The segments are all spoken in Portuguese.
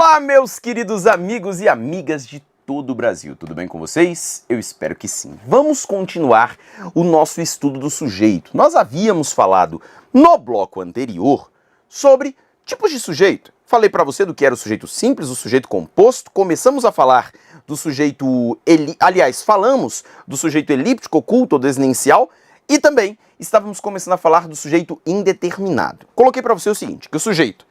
Olá, meus queridos amigos e amigas de todo o Brasil, tudo bem com vocês? Eu espero que sim. Vamos continuar o nosso estudo do sujeito. Nós havíamos falado no bloco anterior sobre tipos de sujeito. Falei para você do que era o sujeito simples, o sujeito composto, começamos a falar do sujeito, falamos do sujeito elíptico, oculto ou desnencial, e também estávamos começando a falar do sujeito indeterminado. Coloquei para você o seguinte, que o sujeito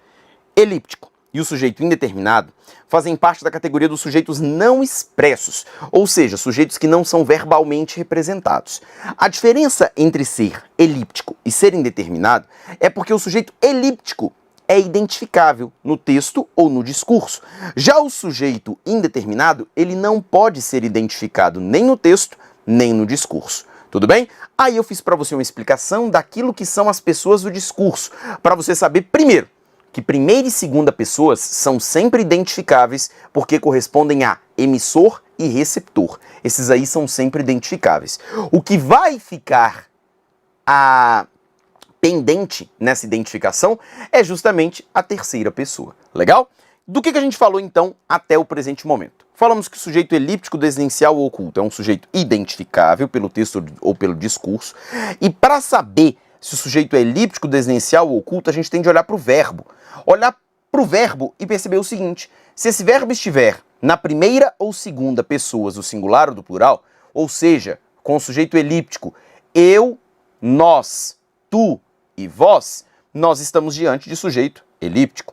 elíptico e o sujeito indeterminado fazem parte da categoria dos sujeitos não expressos, ou seja, sujeitos que não são verbalmente representados. A diferença entre ser elíptico e ser indeterminado é porque o sujeito elíptico é identificável no texto ou no discurso. Já o sujeito indeterminado, ele não pode ser identificado nem no texto, nem no discurso. Tudo bem? Aí eu fiz para você uma explicação daquilo que são as pessoas do discurso, para você saber, primeiro, que primeira e segunda pessoas são sempre identificáveis porque correspondem a emissor e receptor. Esses aí são sempre identificáveis. O que vai ficar pendente nessa identificação é justamente a terceira pessoa. Legal? Do que a gente falou então até o presente momento? Falamos que o sujeito elíptico, desnencial ou oculto é um sujeito identificável pelo texto ou pelo discurso. E para saber se o sujeito é elíptico, desnencial ou oculto, a gente tem de olhar para o verbo. Olhar para o verbo e perceber o seguinte: se esse verbo estiver na primeira ou segunda pessoas do singular ou do plural, ou seja, com o sujeito elíptico, eu, nós, tu e vós, nós estamos diante de sujeito elíptico.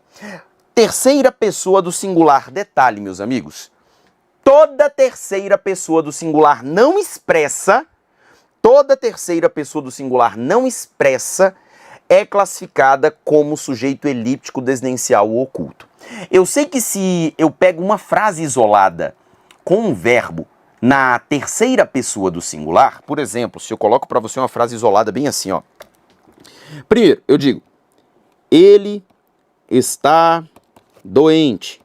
Terceira pessoa do singular, detalhe, meus amigos, toda terceira pessoa do singular não expressa, é classificada como sujeito elíptico, desnencial ou oculto. Eu sei que se eu pego uma frase isolada com um verbo na terceira pessoa do singular, por exemplo, se eu coloco para você uma frase isolada bem assim, ó. Primeiro, eu digo, ele está doente.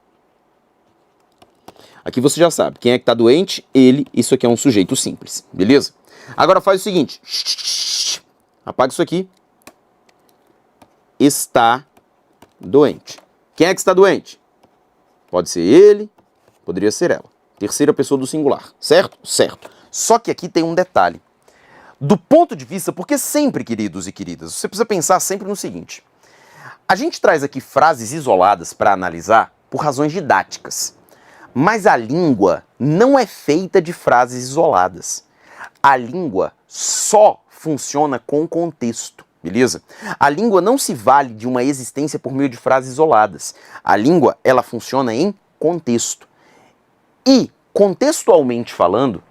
Aqui você já sabe, quem é que está doente? Ele, isso aqui é um sujeito simples, beleza? Agora faz o seguinte, apaga isso aqui. Está doente. Quem é que está doente? Pode ser ele, poderia ser ela. Terceira pessoa do singular, certo? Certo. Só que aqui tem um detalhe. Do ponto de vista, porque sempre, queridos e queridas, você precisa pensar sempre no seguinte. A gente traz aqui frases isoladas para analisar por razões didáticas. Mas a língua não é feita de frases isoladas. A língua só funciona com contexto, beleza? A língua não se vale de uma existência por meio de frases isoladas. A língua, ela funciona em contexto. E, contextualmente falando,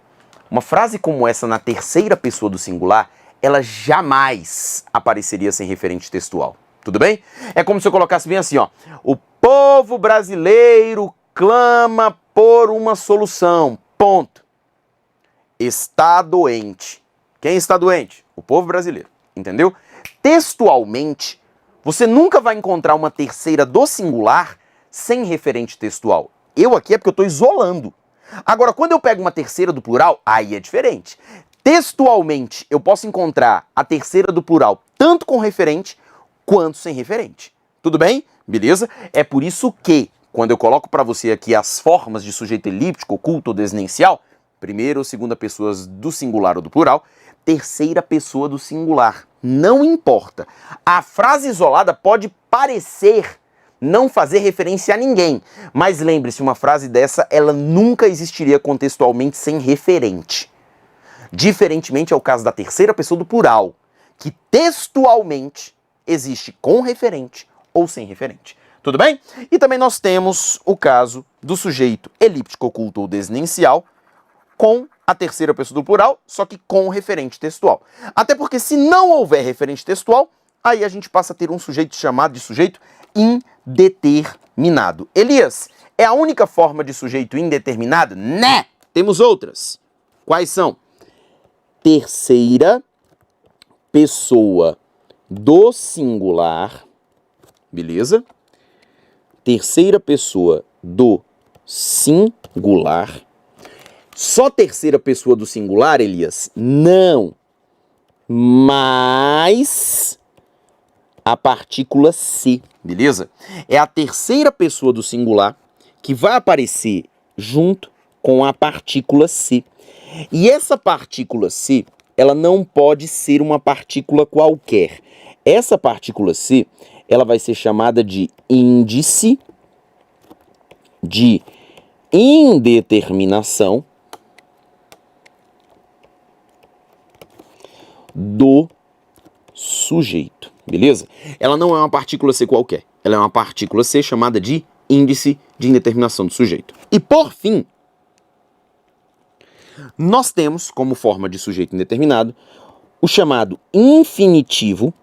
uma frase como essa na terceira pessoa do singular, ela jamais apareceria sem referente textual. Tudo bem? É como se eu colocasse bem assim, ó. O povo brasileiro clama por uma solução. Ponto. Está doente. Quem está doente? O povo brasileiro. Entendeu? Textualmente, você nunca vai encontrar uma terceira do singular sem referente textual. Eu aqui é porque eu estou isolando. Agora, quando eu pego uma terceira do plural, aí é diferente. Textualmente, eu posso encontrar a terceira do plural tanto com referente quanto sem referente. Tudo bem? Beleza? É por isso que, quando eu coloco para você aqui as formas de sujeito elíptico, oculto ou desnencial, primeira ou segunda pessoas do singular ou do plural, terceira pessoa do singular. Não importa. A frase isolada pode parecer não fazer referência a ninguém, mas lembre-se, uma frase dessa, ela nunca existiria contextualmente sem referente. Diferentemente é o caso da terceira pessoa do plural, que textualmente existe com referente ou sem referente. Tudo bem? E também nós temos o caso do sujeito elíptico, oculto ou desnencial com a terceira pessoa do plural, só que com referente textual. Até porque se não houver referente textual, aí a gente passa a ter um sujeito chamado de sujeito indeterminado. Elias, é a única forma de sujeito indeterminado? Né? Temos outras. Quais são? Terceira pessoa do singular, beleza? Terceira pessoa do singular. Só terceira pessoa do singular, Elias? Não. Mas a partícula C, beleza? É a terceira pessoa do singular que vai aparecer junto com a partícula C. E essa partícula C, ela não pode ser uma partícula qualquer. Essa partícula C, ela vai ser chamada de índice de indeterminação do sujeito, beleza? Ela não é uma partícula C qualquer. Ela é uma partícula C chamada de índice de indeterminação do sujeito. E por fim, nós temos como forma de sujeito indeterminado o chamado infinitivo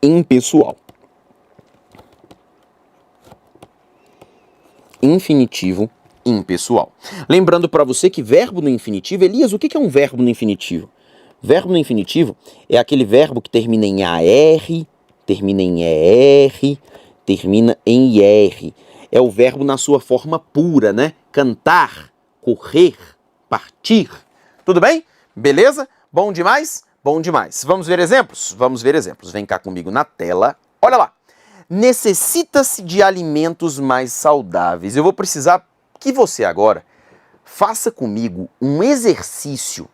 impessoal. Infinitivo impessoal. Lembrando para você que verbo no infinitivo, Elias, o que é um verbo no infinitivo? Verbo no infinitivo é aquele verbo que termina em AR, termina em ER, termina em IR. É o verbo na sua forma pura, né? Cantar, correr, partir. Tudo bem? Beleza? Bom demais? Bom demais. Vamos ver exemplos? Vamos ver exemplos. Vem cá comigo na tela. Olha lá. Necessita-se de alimentos mais saudáveis. Eu vou precisar que você agora faça comigo um exercício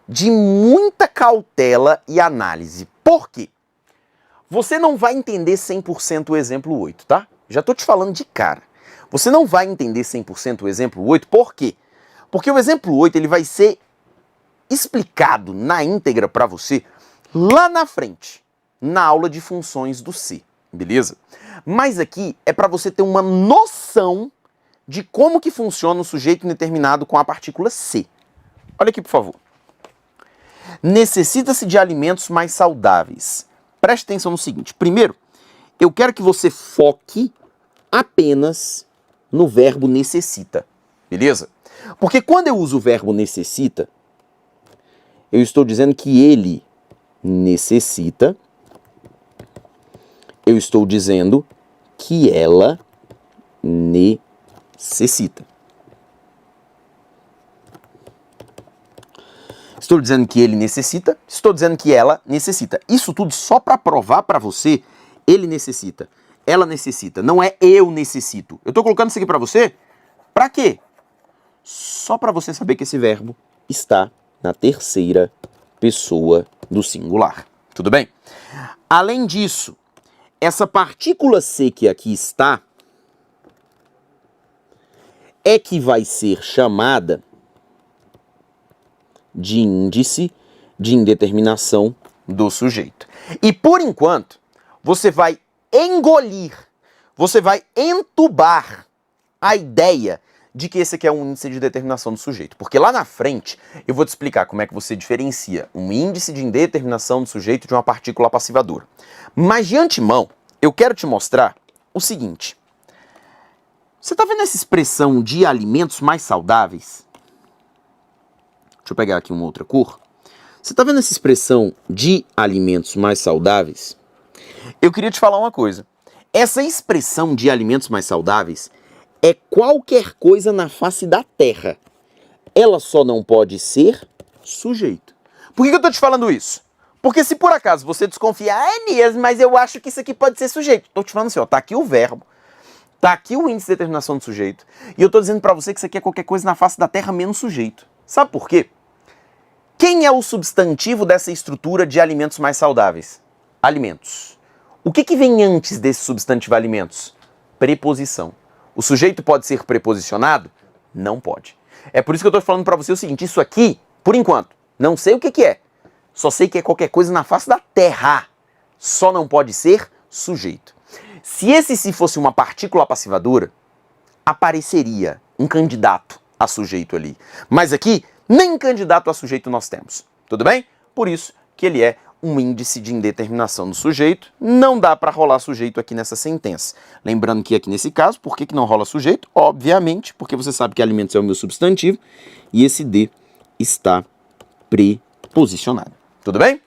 de muita cautela e análise. Por quê? Você não vai entender 100% o exemplo 8, tá? Já tô te falando de cara. Você não vai entender 100% o exemplo 8, por quê? Porque o exemplo 8 ele vai ser explicado na íntegra para você lá na frente, na aula de funções do C, beleza? Mas aqui é para você ter uma noção de como que funciona o sujeito indeterminado com a partícula C. Olha aqui, por favor. Necessita-se de alimentos mais saudáveis. Preste atenção no seguinte. Primeiro, eu quero que você foque apenas no verbo necessita, beleza? Porque quando eu uso o verbo necessita, eu estou dizendo que ele necessita, eu estou dizendo que ela necessita. Estou dizendo que ele necessita, estou dizendo que ela necessita. Isso tudo só para provar para você, ele necessita, ela necessita, não é eu necessito. Eu estou colocando isso aqui para você, para quê? Só para você saber que esse verbo está na terceira pessoa do singular. Tudo bem? Além disso, essa partícula C que aqui está é que vai ser chamada de índice de indeterminação do sujeito. E por enquanto, você vai engolir, você vai entubar a ideia de que esse aqui é um índice de determinação do sujeito. Porque lá na frente eu vou te explicar como é que você diferencia um índice de indeterminação do sujeito de uma partícula passivadora. Mas de antemão, eu quero te mostrar o seguinte. Você está vendo essa expressão de alimentos mais saudáveis? Deixa eu pegar aqui uma outra cor. Você está vendo essa expressão de alimentos mais saudáveis? Eu queria te falar uma coisa. Essa expressão de alimentos mais saudáveis é qualquer coisa na face da Terra. Ela só não pode ser sujeito. Por que eu estou te falando isso? Porque se por acaso você desconfiar, Elias, mas eu acho que isso aqui pode ser sujeito. Estou te falando assim, ó, tá aqui o verbo, tá aqui o índice de determinação do sujeito, e eu estou dizendo para você que isso aqui é qualquer coisa na face da Terra menos sujeito. Sabe por quê? Quem é o substantivo dessa estrutura de alimentos mais saudáveis? Alimentos. O que vem antes desse substantivo alimentos? Preposição. O sujeito pode ser preposicionado? Não pode. É por isso que eu estou falando para você o seguinte, isso aqui, por enquanto, não sei o que é. Só sei que é qualquer coisa na face da Terra. Só não pode ser sujeito. Se esse se fosse uma partícula passivadora, apareceria um candidato a sujeito ali. Mas aqui, nem candidato a sujeito nós temos. Tudo bem? Por isso que ele é um índice de indeterminação do sujeito. Não dá para rolar sujeito aqui nessa sentença. Lembrando que aqui nesse caso, por que não rola sujeito? Obviamente, porque você sabe que alimentos é o meu substantivo e esse D está preposicionado. Tudo bem?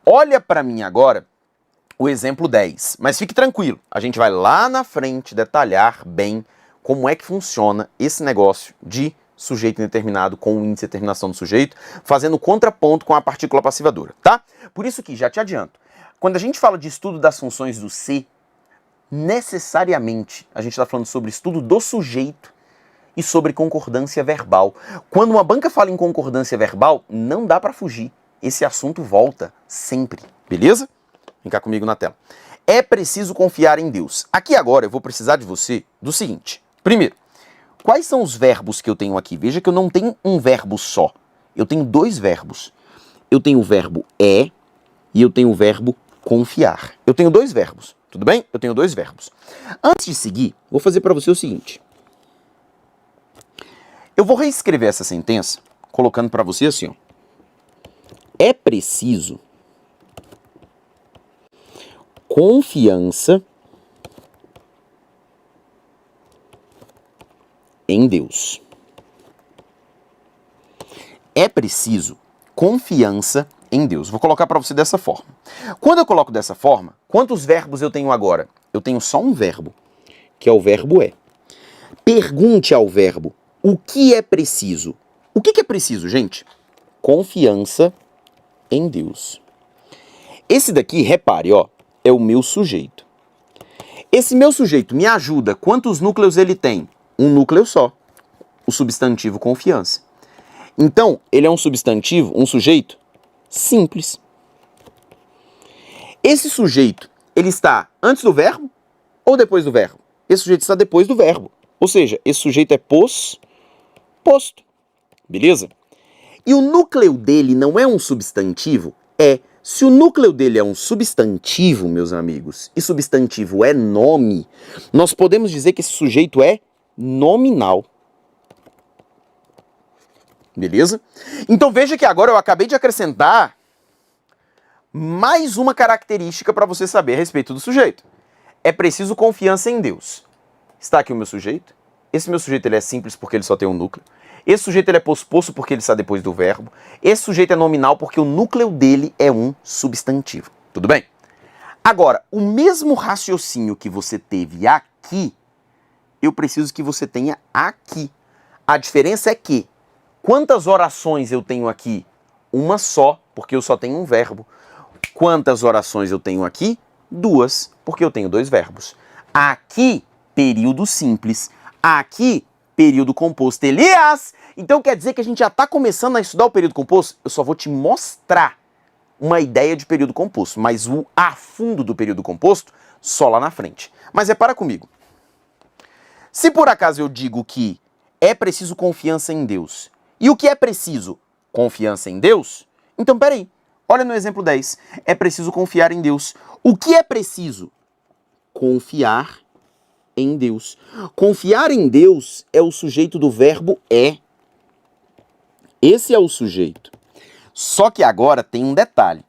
Olha para mim agora o exemplo 10. Mas fique tranquilo, a gente vai lá na frente detalhar bem como é que funciona esse negócio de sujeito indeterminado com o índice de determinação do sujeito, fazendo contraponto com a partícula passivadora, tá? Por isso que, já te adianto, quando a gente fala de estudo das funções do C, necessariamente a gente está falando sobre estudo do sujeito e sobre concordância verbal. Quando uma banca fala em concordância verbal, não dá para fugir. Esse assunto volta sempre, beleza? Vem cá comigo na tela. É preciso confiar em Deus. Aqui agora eu vou precisar de você do seguinte. Primeiro, quais são os verbos que eu tenho aqui? Veja que eu não tenho um verbo só. Eu tenho dois verbos. Eu tenho o verbo é e eu tenho o verbo confiar. Eu tenho dois verbos, tudo bem? Eu tenho dois verbos. Antes de seguir, vou fazer para você o seguinte. Eu vou reescrever essa sentença colocando para você assim, ó. É preciso confiança em Deus. É preciso confiança em Deus. Vou colocar para você dessa forma. Quando eu coloco dessa forma, quantos verbos eu tenho agora? Eu tenho só um verbo, que é o verbo é. Pergunte ao verbo, o que é preciso? O que é preciso, gente? Confiança em Deus. Esse daqui, repare, ó, é o meu sujeito. Esse meu sujeito me ajuda. Quantos núcleos ele tem? Um núcleo só. O substantivo confiança. Então, ele é um substantivo, um sujeito simples. Esse sujeito, ele está antes do verbo ou depois do verbo? Esse sujeito está depois do verbo. Ou seja, esse sujeito é posto. Beleza? E o núcleo dele não é um substantivo? É. Se o núcleo dele é um substantivo, meus amigos, e substantivo é nome, nós podemos dizer que esse sujeito é nominal. Beleza? Então veja que agora eu acabei de acrescentar mais uma característica para você saber a respeito do sujeito. É preciso confiança em Deus. Está aqui o meu sujeito. Esse meu sujeito ele é simples porque ele só tem um núcleo. Esse sujeito ele é posposto porque ele está depois do verbo. Esse sujeito é nominal porque o núcleo dele é um substantivo. Tudo bem? Agora, o mesmo raciocínio que você teve aqui, eu preciso que você tenha aqui. A diferença é que, quantas orações eu tenho aqui? Uma só, porque eu só tenho um verbo. Quantas orações eu tenho aqui? Duas, porque eu tenho dois verbos. Aqui, período simples. Aqui, período composto. Elias! Então quer dizer que a gente já está começando a estudar o período composto? Eu só vou te mostrar uma ideia de período composto, mas o a fundo do período composto só lá na frente. Mas repara comigo. Se por acaso eu digo que é preciso confiança em Deus, e o que é preciso? Confiança em Deus? Então peraí, olha no exemplo 10. É preciso confiar em Deus. O que é preciso? Confiar em Deus. Confiar em Deus é o sujeito do verbo é. Esse é o sujeito. Só que agora tem um detalhe.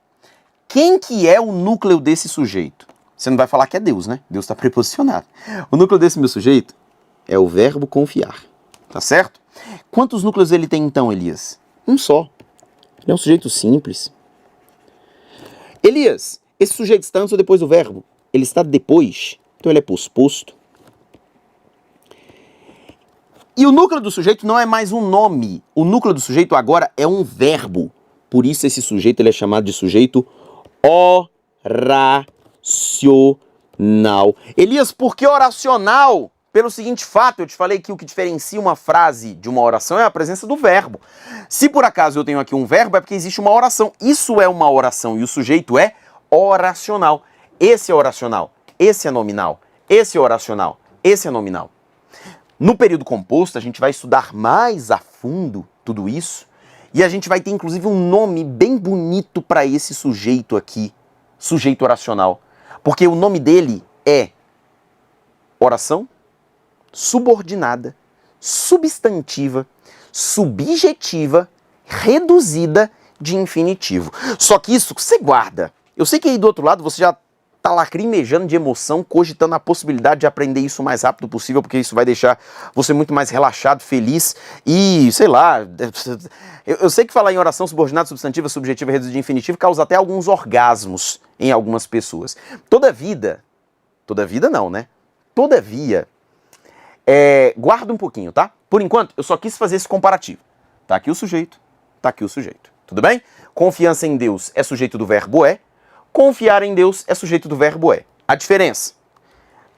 Quem que é o núcleo desse sujeito? Você não vai falar que é Deus, né? Deus está preposicionado. O núcleo desse meu sujeito é o verbo confiar. Tá certo? Quantos núcleos ele tem então, Elias? Um só. Ele é um sujeito simples. Elias, esse sujeito está antes ou depois do verbo? Ele está depois. Então ele é posposto. E o núcleo do sujeito não é mais um nome. O núcleo do sujeito agora é um verbo. Por isso esse sujeito ele é chamado de sujeito oracional. Elias, por que oracional? Pelo seguinte fato, eu te falei que o que diferencia uma frase de uma oração é a presença do verbo. Se por acaso eu tenho aqui um verbo, é porque existe uma oração. Isso é uma oração e o sujeito é oracional. Esse é oracional, esse é nominal, esse é oracional, esse é nominal. No período composto, a gente vai estudar mais a fundo tudo isso e a gente vai ter inclusive um nome bem bonito para esse sujeito aqui, sujeito oracional, porque o nome dele é oração subordinada, substantiva, subjetiva, reduzida de infinitivo. Só que isso você guarda. Eu sei que aí do outro lado você já tá lacrimejando de emoção, cogitando a possibilidade de aprender isso o mais rápido possível, porque isso vai deixar você muito mais relaxado, feliz e, sei lá, eu sei que falar em oração subordinada, substantiva, subjetiva e reduzida de infinitivo causa até alguns orgasmos em algumas pessoas. Todavia não, né? Todavia, guarda um pouquinho, tá? Por enquanto, eu só quis fazer esse comparativo. Tá aqui o sujeito, tá aqui o sujeito. Tudo bem? Confiança em Deus é sujeito do verbo é. Confiar em Deus é sujeito do verbo é. A diferença?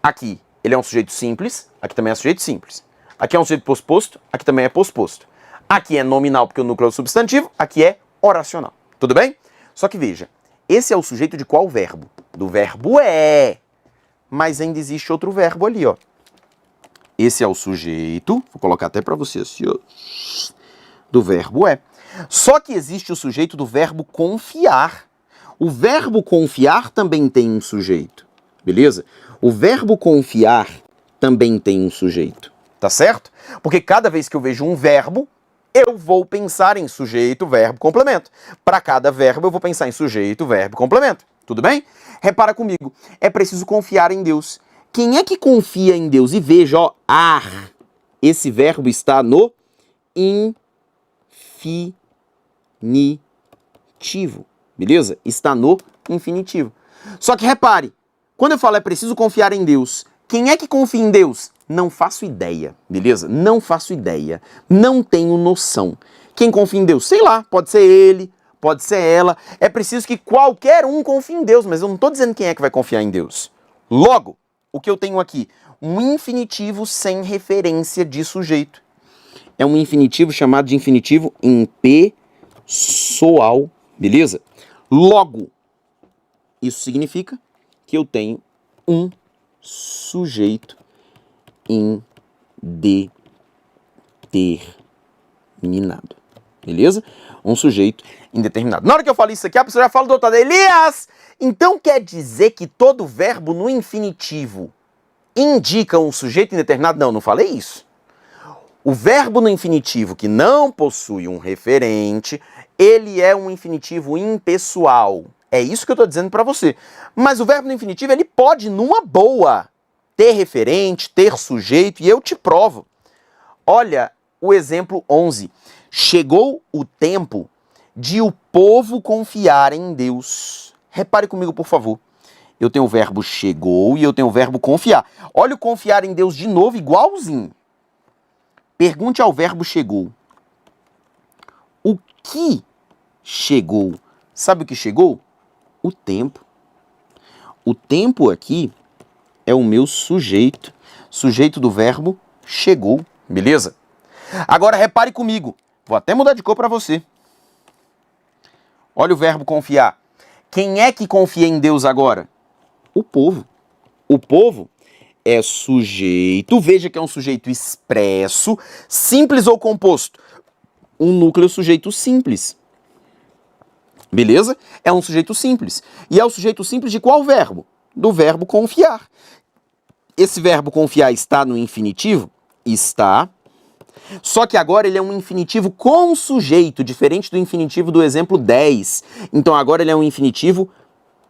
Aqui ele é um sujeito simples, aqui também é sujeito simples. Aqui é um sujeito posposto, aqui também é posposto. Aqui é nominal porque o núcleo é o substantivo, aqui é oracional. Tudo bem? Só que veja, esse é o sujeito de qual verbo? Do verbo é. Mas ainda existe outro verbo ali, ó. Esse é o sujeito, vou colocar até para você assim, ó, do verbo é. Só que existe o sujeito do verbo confiar. O verbo confiar também tem um sujeito, beleza? O verbo confiar também tem um sujeito, tá certo? Porque cada vez que eu vejo um verbo, eu vou pensar em sujeito, verbo, complemento. Para cada verbo eu vou pensar em sujeito, verbo, complemento. Tudo bem? Repara comigo, é preciso confiar em Deus. Quem é que confia em Deus? E veja, ó, ar. Esse verbo está no infinitivo, beleza? Está no infinitivo. Só que repare, quando eu falo é preciso confiar em Deus, quem é que confia em Deus? Não faço ideia, beleza? Não faço ideia. Não tenho noção. Quem confia em Deus? Sei lá, pode ser ele, pode ser ela. É preciso que qualquer um confie em Deus, mas eu não estou dizendo quem é que vai confiar em Deus. Logo, o que eu tenho aqui? Um infinitivo sem referência de sujeito. É um infinitivo chamado de infinitivo impessoal, beleza? Logo, isso significa que eu tenho um sujeito indeterminado, beleza? Um sujeito indeterminado. Na hora que eu falo isso aqui, a pessoa já fala do outro lado, Elias, então quer dizer que todo verbo no infinitivo indica um sujeito indeterminado? Não, não falei isso. O verbo no infinitivo que não possui um referente, ele é um infinitivo impessoal. É isso que eu estou dizendo para você. Mas o verbo no infinitivo, ele pode, numa boa, ter referente, ter sujeito, e eu te provo. Olha o exemplo 11. Chegou o tempo de o povo confiar em Deus. Repare comigo, por favor. Eu tenho o verbo chegou e eu tenho o verbo confiar. Olha o confiar em Deus de novo, igualzinho. Pergunte ao verbo chegou. O que chegou? Sabe o que chegou? O tempo. O tempo aqui é o meu sujeito. Sujeito do verbo chegou, beleza? Agora repare comigo. Vou até mudar de cor para você. Olha o verbo confiar. Quem é que confia em Deus agora? O povo. O povo é sujeito, veja que é um sujeito expresso, simples ou composto? Um núcleo sujeito simples. Beleza? É um sujeito simples. E é o sujeito simples de qual verbo? Do verbo confiar. Esse verbo confiar está no infinitivo? Está. Só que agora ele é um infinitivo com sujeito, diferente do infinitivo do exemplo 10. Então agora ele é um infinitivo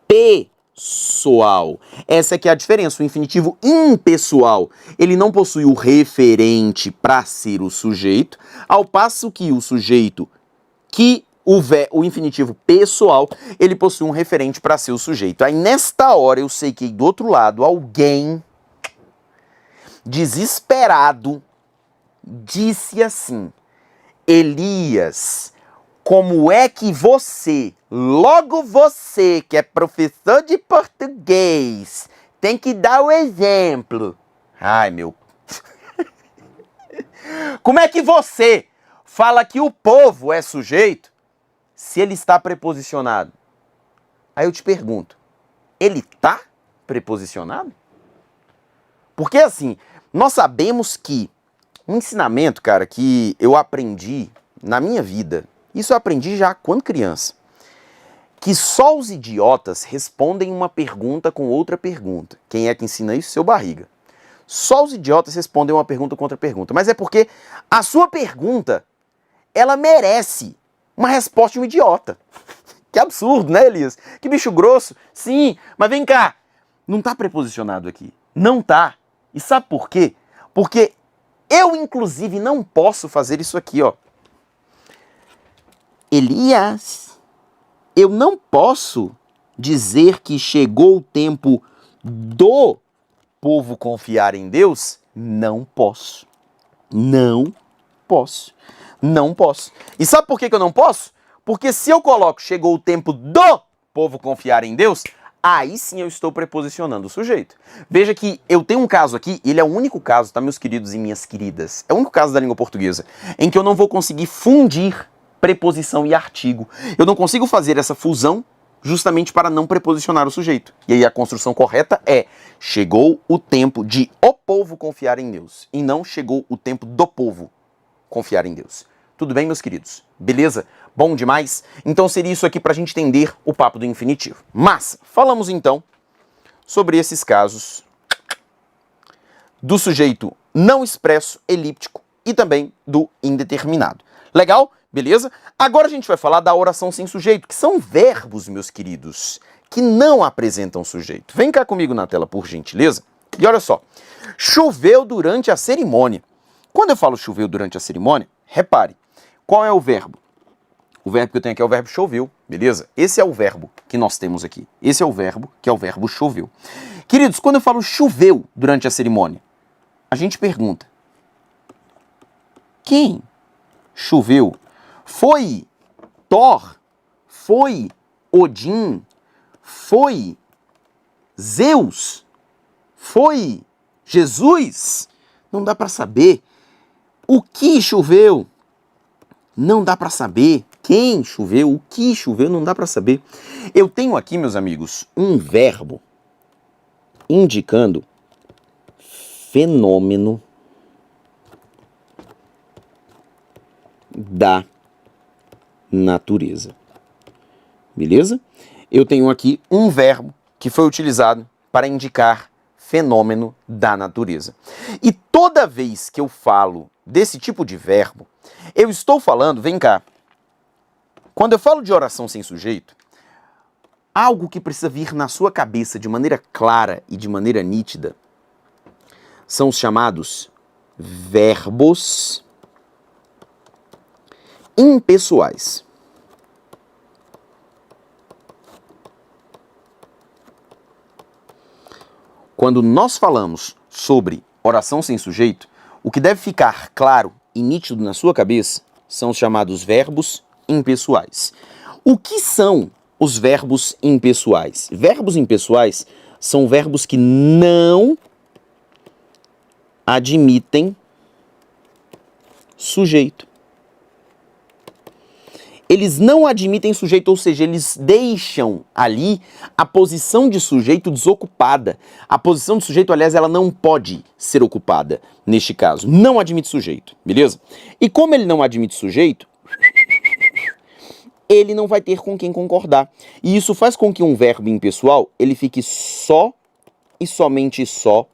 pessoal. Essa aqui é a diferença. O infinitivo impessoal, ele não possui o referente para ser o sujeito, ao passo que o sujeito que o infinitivo pessoal, ele possui um referente para ser o sujeito. Aí nesta hora eu sei que do outro lado alguém desesperado disse assim: Elias, como é que você, logo você que é professor de português, tem que dar o exemplo? Ai, meu... Como é que você fala que o povo é sujeito se ele está preposicionado? Aí eu te pergunto, ele está preposicionado? Porque assim, nós sabemos que um ensinamento, cara, que eu aprendi na minha vida, isso eu aprendi já quando criança, que só os idiotas respondem uma pergunta com outra pergunta. Quem é que ensina isso? Seu barriga. Só os idiotas respondem uma pergunta com outra pergunta. Mas é porque a sua pergunta, ela merece uma resposta de um idiota. Que absurdo, né, Elias? Que bicho grosso. Sim, mas vem cá. Não tá preposicionado aqui. Não tá. E sabe por quê? Porque eu, inclusive, não posso fazer isso aqui, ó. Elias, eu não posso dizer que chegou o tempo do povo confiar em Deus? Não posso. Não posso. Não posso. E sabe por que eu não posso? Porque se eu coloco chegou o tempo do povo confiar em Deus, aí sim eu estou preposicionando o sujeito. Veja que eu tenho um caso aqui, ele é o único caso, tá, meus queridos e minhas queridas? É o único caso da língua portuguesa em que eu não vou conseguir fundir preposição e artigo. Eu não consigo fazer essa fusão justamente para não preposicionar o sujeito. E aí a construção correta é: chegou o tempo de o povo confiar em Deus, e não chegou o tempo do povo confiar em Deus. Tudo bem, meus queridos? Beleza? Bom demais? Então seria isso aqui para a gente entender o papo do infinitivo. Mas falamos então sobre esses casos do sujeito não expresso, elíptico, e também do indeterminado. Legal? Beleza? Agora a gente vai falar da oração sem sujeito, que são verbos, meus queridos, que não apresentam sujeito. Vem cá comigo na tela, por gentileza. E olha só. Choveu durante a cerimônia. Quando eu falo choveu durante a cerimônia, repare, qual é o verbo? O verbo que eu tenho aqui é o verbo choveu, beleza? Esse é o verbo que nós temos aqui. Esse é o verbo, que é o verbo choveu. Queridos, quando eu falo choveu durante a cerimônia, a gente pergunta: quem choveu? Foi Thor? Foi Odin? Foi Zeus? Foi Jesus? Não dá para saber. O que choveu? Não dá para saber. Quem choveu? O que choveu? Não dá para saber. Eu tenho aqui, meus amigos, um verbo indicando fenômeno da natureza. Beleza? Eu tenho aqui um verbo que foi utilizado para indicar fenômeno da natureza. E toda vez que eu falo desse tipo de verbo, eu estou falando, vem cá, quando eu falo de oração sem sujeito, algo que precisa vir na sua cabeça de maneira clara e de maneira nítida são os chamados verbos impessoais. Quando nós falamos sobre oração sem sujeito, o que deve ficar claro e nítido na sua cabeça são os chamados verbos impessoais. O que são os verbos impessoais? Verbos impessoais são verbos que não admitem sujeito. Eles não admitem sujeito, ou seja, eles deixam ali a posição de sujeito desocupada. A posição de sujeito, aliás, ela não pode ser ocupada neste caso. Não admite sujeito, beleza? E como ele não admite sujeito, ele não vai ter com quem concordar. E isso faz com que um verbo impessoal, ele fique só e somente só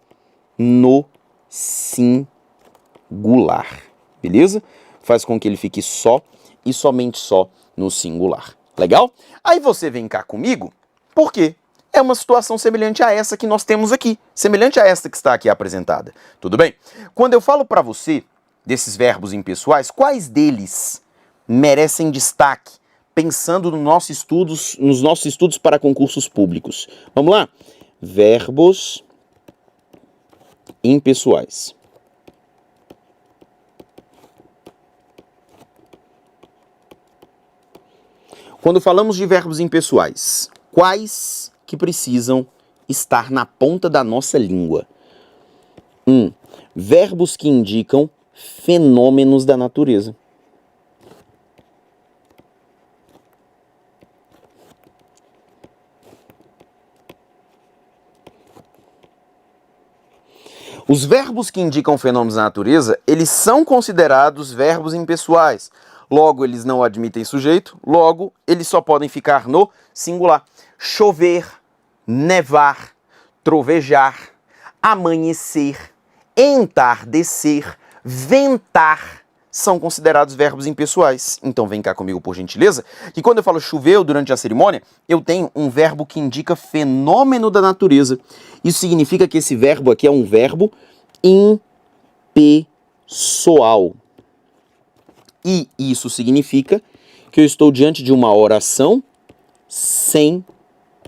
no singular, beleza? Faz com que ele fique só e somente só no singular. Legal? Aí você vem cá comigo, porque é uma situação semelhante a essa que nós temos aqui, semelhante a esta que está aqui apresentada. Tudo bem? Quando eu falo para você desses verbos impessoais, quais deles merecem destaque, pensando nos nossos estudos para concursos públicos? Vamos lá? Verbos impessoais. Quando falamos de verbos impessoais, quais que precisam estar na ponta da nossa língua? Verbos que indicam fenômenos da natureza. Os verbos que indicam fenômenos da natureza, eles são considerados verbos impessoais. Logo, eles não admitem sujeito, logo, eles só podem ficar no singular. Chover, nevar, trovejar, amanhecer, entardecer, ventar, são considerados verbos impessoais. Então vem cá comigo, por gentileza, que quando eu falo choveu durante a cerimônia, eu tenho um verbo que indica fenômeno da natureza. Isso significa que esse verbo aqui é um verbo impessoal. E isso significa que eu estou diante de uma oração sem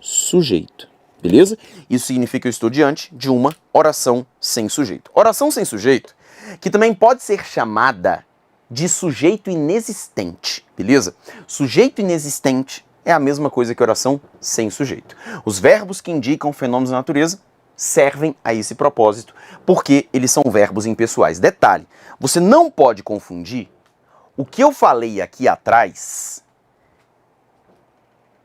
sujeito. Beleza? Isso significa que eu estou diante de uma oração sem sujeito. Oração sem sujeito, que também pode ser chamada de sujeito inexistente. Beleza? Sujeito inexistente é a mesma coisa que oração sem sujeito. Os verbos que indicam fenômenos da natureza servem a esse propósito, porque eles são verbos impessoais. Detalhe, você não pode confundir o que eu falei aqui atrás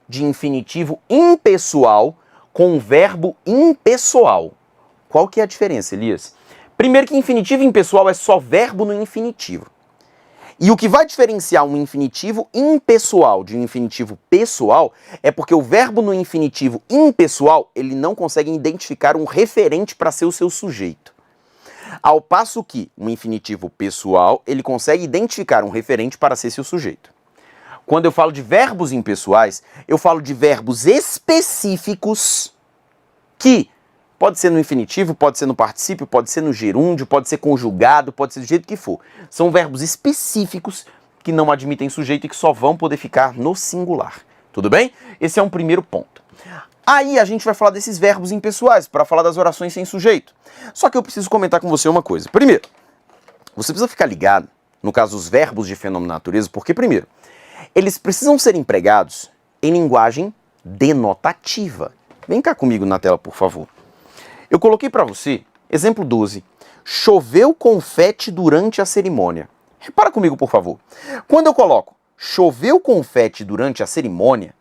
de infinitivo impessoal com verbo impessoal. Qual que é a diferença, Elias? Primeiro que infinitivo impessoal é só verbo no infinitivo. E o que vai diferenciar um infinitivo impessoal de um infinitivo pessoal é porque o verbo no infinitivo impessoal, ele não consegue identificar um referente para ser o seu sujeito. Ao passo que um infinitivo pessoal, ele consegue identificar um referente para ser seu sujeito. Quando eu falo de verbos impessoais, eu falo de verbos específicos que pode ser no infinitivo, pode ser no particípio, pode ser no gerúndio, pode ser conjugado, pode ser do jeito que for. São verbos específicos que não admitem sujeito e que só vão poder ficar no singular. Tudo bem? Esse é um primeiro ponto. Aí a gente vai falar desses verbos impessoais, para falar das orações sem sujeito. Só que eu preciso comentar com você uma coisa. Primeiro, você precisa ficar ligado, no caso dos verbos de fenômeno da natureza, porque, primeiro, eles precisam ser empregados em linguagem denotativa. Vem cá comigo na tela, por favor. Eu coloquei para você, exemplo 12, choveu confete durante a cerimônia. Repara comigo, por favor. Quando eu coloco choveu confete durante a cerimônia,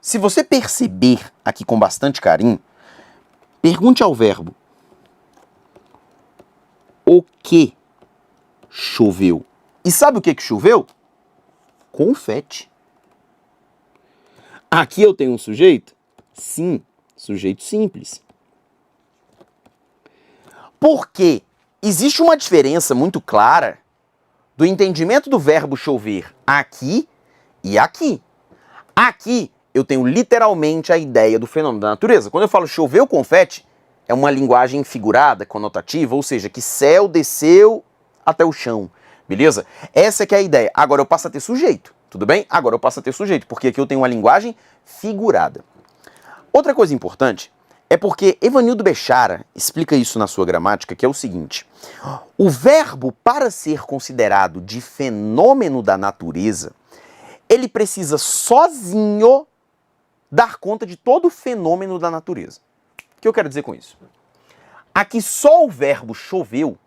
se você perceber aqui com bastante carinho, pergunte ao verbo o que choveu. E sabe o que choveu? Confete. Aqui eu tenho um sujeito? Sim, sujeito simples. Porque existe uma diferença muito clara do entendimento do verbo chover aqui e aqui. Aqui eu tenho literalmente a ideia do fenômeno da natureza. Quando eu falo choveu confete, é uma linguagem figurada, conotativa, ou seja, que céu desceu até o chão, beleza? Essa que é a ideia. Agora eu passo a ter sujeito, tudo bem? Agora eu passo a ter sujeito, porque aqui eu tenho uma linguagem figurada. Outra coisa importante é porque Evanildo Bechara explica isso na sua gramática, que é o seguinte: o verbo, para ser considerado de fenômeno da natureza, ele precisa sozinho dar conta de todo o fenômeno da natureza. O que eu quero dizer com isso? Aqui só o verbo choveu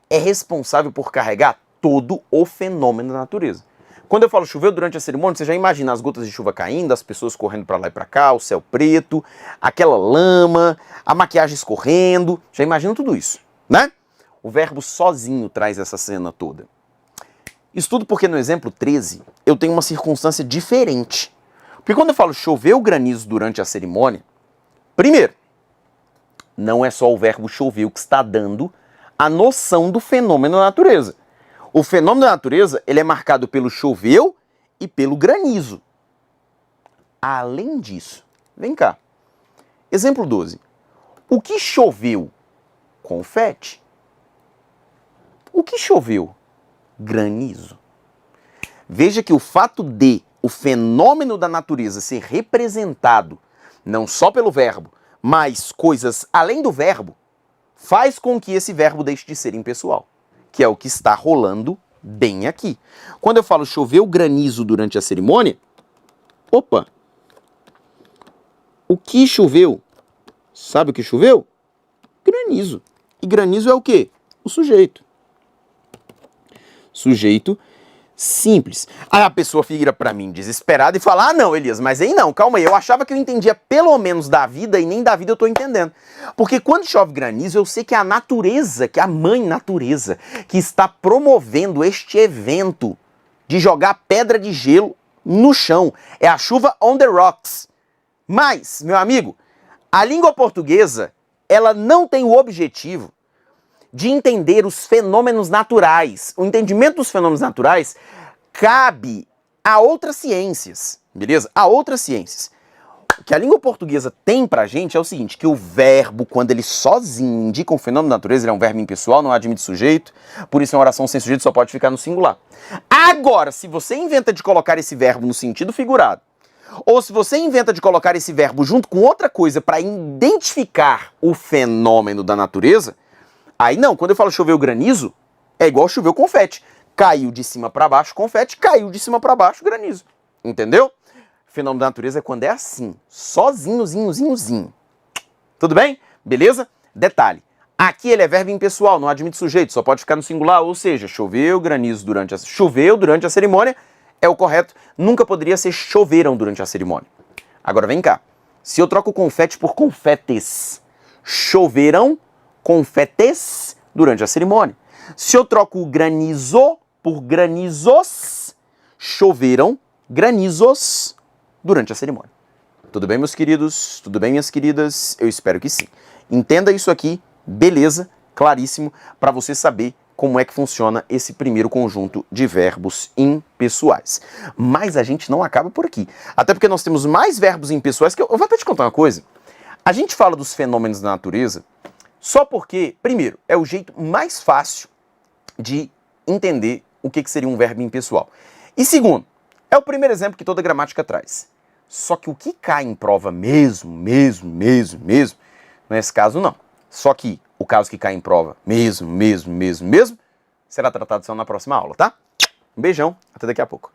é responsável por carregar todo o fenômeno da natureza. Quando eu falo choveu durante a cerimônia, você já imagina as gotas de chuva caindo, as pessoas correndo para lá e para cá, o céu preto, aquela lama, a maquiagem escorrendo, já imagina tudo isso, né? O verbo sozinho traz essa cena toda. Isso tudo porque no exemplo 13 eu tenho uma circunstância diferente. Porque quando eu falo choveu granizo durante a cerimônia, primeiro, não é só o verbo choveu que está dando a noção do fenômeno da natureza. O fenômeno da natureza, ele é marcado pelo choveu e pelo granizo. Além disso, vem cá. Exemplo 12. O que choveu? Confete. O que choveu? Granizo. Veja que o fato de o fenômeno da natureza ser representado não só pelo verbo, mas coisas além do verbo, faz com que esse verbo deixe de ser impessoal, que é o que está rolando bem aqui. Quando eu falo choveu granizo durante a cerimônia, opa, o que choveu? Sabe o que choveu? Granizo. E granizo é o quê? O sujeito. Sujeito simples. Aí a pessoa vira pra mim desesperada e fala: ah não, Elias, mas aí não, calma aí, eu achava que eu entendia pelo menos da vida e nem da vida eu tô entendendo. Porque quando chove granizo, eu sei que é a natureza, que é a mãe natureza, que está promovendo este evento de jogar pedra de gelo no chão. É a chuva on the rocks. Mas, meu amigo, a língua portuguesa, ela não tem o objetivo de entender os fenômenos naturais. O entendimento dos fenômenos naturais cabe a outras ciências, beleza? A outras ciências. O que a língua portuguesa tem pra gente é o seguinte, que o verbo, quando ele sozinho indica um fenômeno da natureza, ele é um verbo impessoal, não admite sujeito, por isso uma oração sem sujeito só pode ficar no singular. Agora, se você inventa de colocar esse verbo no sentido figurado, ou se você inventa de colocar esse verbo junto com outra coisa para identificar o fenômeno da natureza, aí não, quando eu falo choveu granizo, é igual choveu confete. Caiu de cima para baixo confete, caiu de cima para baixo granizo. Entendeu? Fenômeno da natureza é quando é assim, sozinho. Tudo bem? Beleza? Detalhe. Aqui ele é verbo impessoal, não admite sujeito, só pode ficar no singular, ou seja, choveu durante a cerimônia é o correto, nunca poderia ser choveram durante a cerimônia. Agora vem cá. Se eu troco confete por confetes, choveram confetes durante a cerimônia. Se eu troco granizo por granizos, choveram granizos durante a cerimônia. Tudo bem, meus queridos? Tudo bem, minhas queridas? Eu espero que sim. Entenda isso aqui, beleza, claríssimo, para você saber como é que funciona esse primeiro conjunto de verbos impessoais. Mas a gente não acaba por aqui. Até porque nós temos mais verbos impessoais que eu vou até te contar uma coisa. A gente fala dos fenômenos da natureza só porque, primeiro, é o jeito mais fácil de entender o que seria um verbo impessoal. E segundo, é o primeiro exemplo que toda gramática traz. Só que o que cai em prova mesmo, nesse caso não. Só que o caso que cai em prova mesmo, será tratado só na próxima aula, tá? Um beijão, até daqui a pouco.